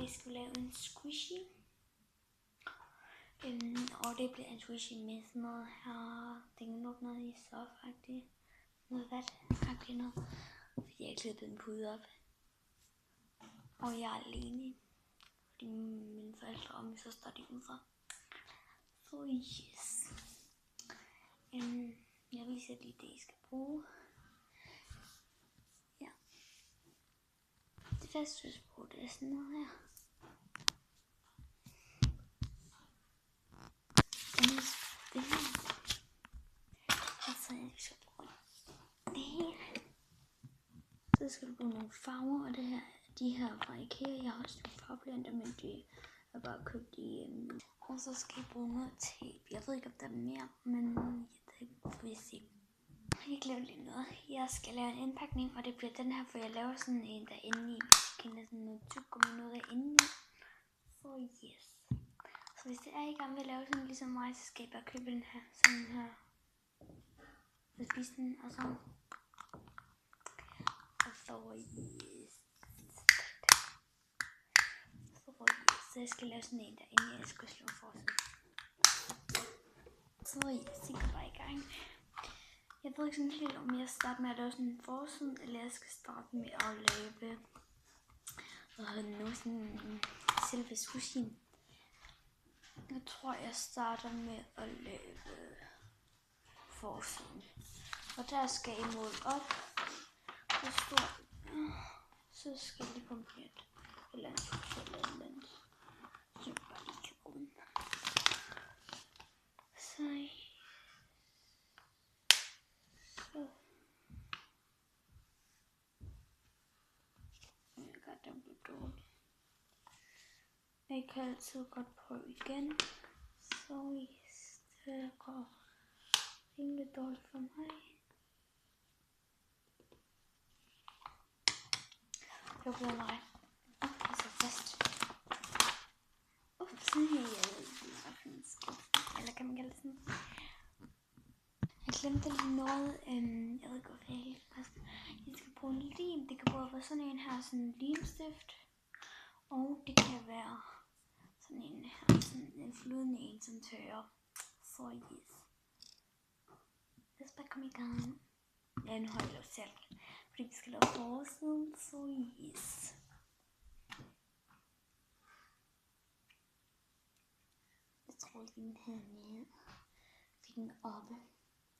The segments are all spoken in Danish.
vi skal lave en squishy. Og det bliver en squishy med sådan noget her. Det kan lukke noget i stof-agtigt. Noget vat-agtigt noget. Fordi jeg har klippet en pude op. Og jeg er alene. Fordi mine forældre og min søster er udenfor. Så yes. Jeg viser lige det, I skal bruge. Ja. Det første, jeg skal bruge, det er sådan noget her. Det her. Altså, jeg skal bruge det her. Så skal du bruge nogle farver, og det her, de her fra IKEA. Jeg har også nogle farveblender, men de er bare købt i. Og så skal jeg bruge noget tape. Jeg ved ikke, om der er mere, men det får vi se. Jeg glemte lige noget. Jeg skal lave en indpakning, og det bliver den her, for jeg laver sådan en der inde i. Jeg kender sådan noget tyggegummi noget derinde i. Så yes. Så hvis det er, I gerne vil lave sådan ligesom mig, så skal I bare købe den her. Sådan her. Så spise den, og så. Og så yes. Så jeg skal lave sådan en der inde i. Jeg skal slå forsiden. Så yes, jeg går bare i gang. Jeg ved ikke sådan helt, om jeg starter med at lave sådan en forsiden, eller jeg skal starte med at lave sådan selve sushien. Jeg tror, jeg starter med at lave forsiden. Og der skal jeg måle op. Så skal jeg lige komme på et eller andet. Så jeg bare lige kan bruge den. Så jeg kan altid godt prøve igen. Så yes, det går rimelig dårligt for mig. Det bliver mig. Det så fast. Eller kan man kalde det sådan? Jeg glemte lige noget. Jeg ved ikke, hvorfor jeg helt fast. Jeg skal bruge en lim. Det kan både være sådan en her, sådan en limstift. Og det kan være sådan en her, sådan en flydende en, som tørrer. Så yes. Lad os bare komme i gang. Ja, nu har jeg lavet selv. Fordi vi skal lave forsiden. Så yes. Jeg tror ikke, den her med. Fik den oppe.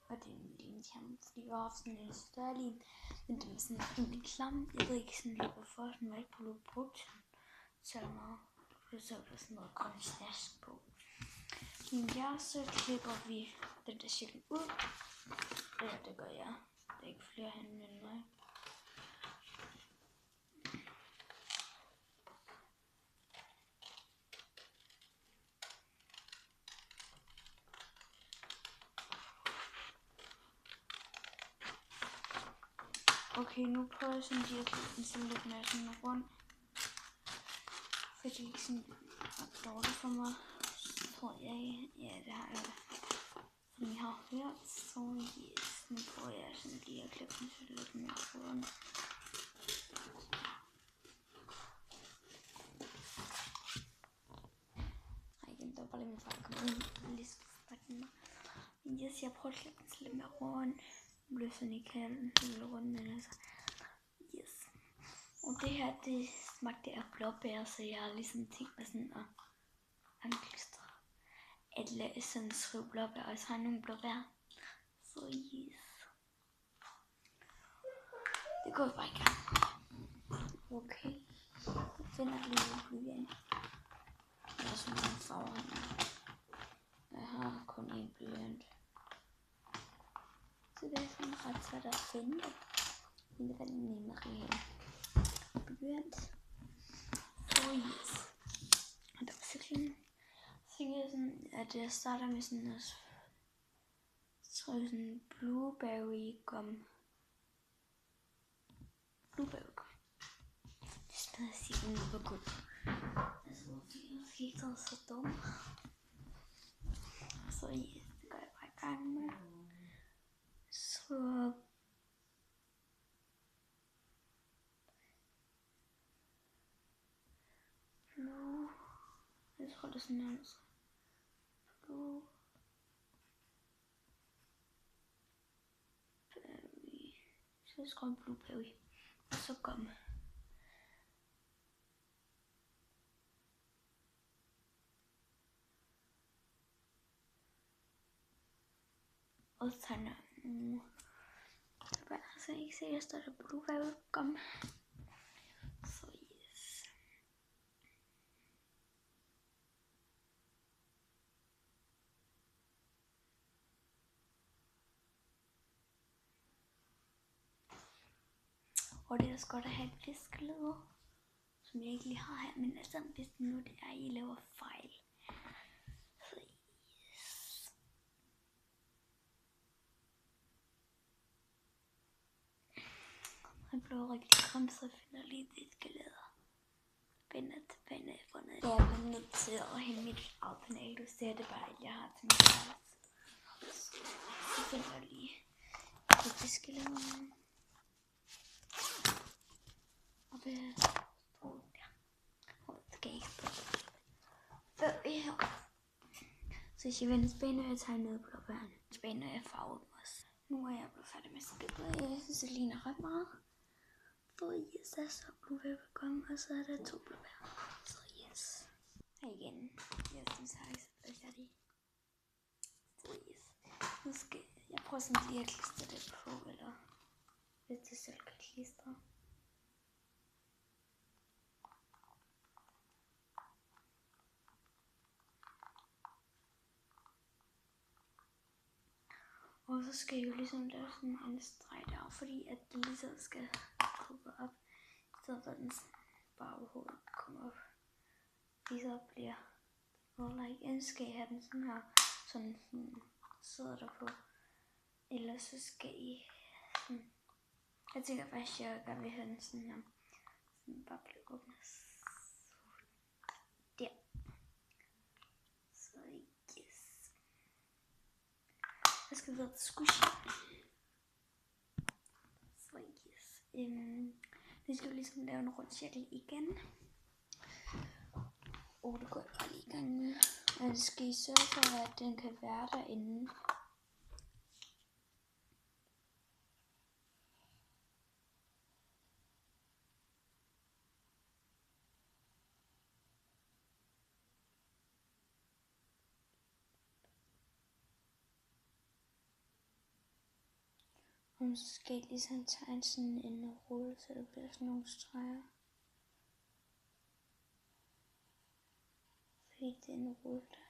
Og det er en lille hjemme, fordi jeg har haft sådan en større lim. Men den er sådan rimelig klam. Jeg ved ikke sådan lidt hvorfor. Den var ikke blevet brugt så meget. Så er der sådan noget grøn snask på. Men ja, så klipper vi den der cirkel ud. Ja, det gør jeg. Der er ikke flere hænder end mig. Okay, nu prøver jeg sådan lige at klippe den sådan lidt mere sådan rundt. Fordi det ikke sådan er dårligt for mig. Så tror jeg, ja det har jeg. Som I har hørt, så yes, nu prøver jeg sådan lige at klippe den sådan lidt mere rundt. Nej, igen, der var bare lige min far, der kom ind og lige sparke den. Men yes, jeg prøver at klippe den sådan lidt mere rundt. Det bliver sådan ikke helt rundt, men altså. Yes. Og det her, det smagte af blåbær, så jeg har ligesom tænkt mig sådan at anklistre. At lade sådan skrive blåbær, og så har jeg nogle blåbær. Så yes. Det går bare i gang. Okay. Jeg finder lige blyant. Jeg har sådan nogle farver her. Jeg har kun en blyant. Så det er sådan ret svært at finde. Men det var den nemme blyant. Så yes. Og der var cyklen. Så tænker jeg sådan, at jeg starter med sådan noget, sådan blueberry gum. Blueberry gum. Det smager sikkert nu på godt. Altså, jeg skal ikke være så dum. Så ja, det går jeg bare i gang med. Så Jeg tror, det er sådan her. Blueberry. Så jeg skriver blueberry. Og så gum. Og så tegner jeg så jeg ikke se, at der står der blueberry gum. Så yes. Og det er også godt at have et viskeleder, som jeg ikke lige har her, men altså hvis nu det er, I laver fejl. Så yes. Jeg blev rigtig grim, så jeg finder lige et viskeleder. Binder tilbage, når jeg fundet. Jeg er bare nødt til at hænge mit eget panel. Du ser det bare, at jeg har til mit eget. Så finder jeg lige et viskeleder. Og det står der. Og det skal ikke stå her. Så hvis jeg vender tilbage, når jeg tager noget på børn. Tilbage, når jeg farver dem også. Nu er jeg blevet færdig med skibet. Jeg synes, det ligner ret meget. Så yes, der er så blueberry gum, og så er der 2 blueberry. Så yes. Og igen, jeg synes, jeg er færdig. Så yes. Nu skal jeg prøve sådan lige at klistre det på, eller hvis det selv kan klistre. Og så skal jeg jo ligesom lave sådan en streg der, fordi at det ligesom skal kuppe op, i stedet for at den bare overhovedet kommer op. Lige så bliver det igen, skal jeg have den sådan her, sådan sidder der på. Ellers så skal I sådan, jeg tænker faktisk, at jeg gerne vil have den sådan her, sådan bare blive åbnet. Der. Så yes. Jeg skal videre til squishy. Så yes. Vi skal jo ligesom lave en rund cirkel igen. Og det går jeg bare lige i gang med. Og det skal I sørge for, at den kan være derinde. Og så skal jeg ligesom tegne sådan en rulle, så det bliver sådan nogle streger. Fordi det er en rulle der.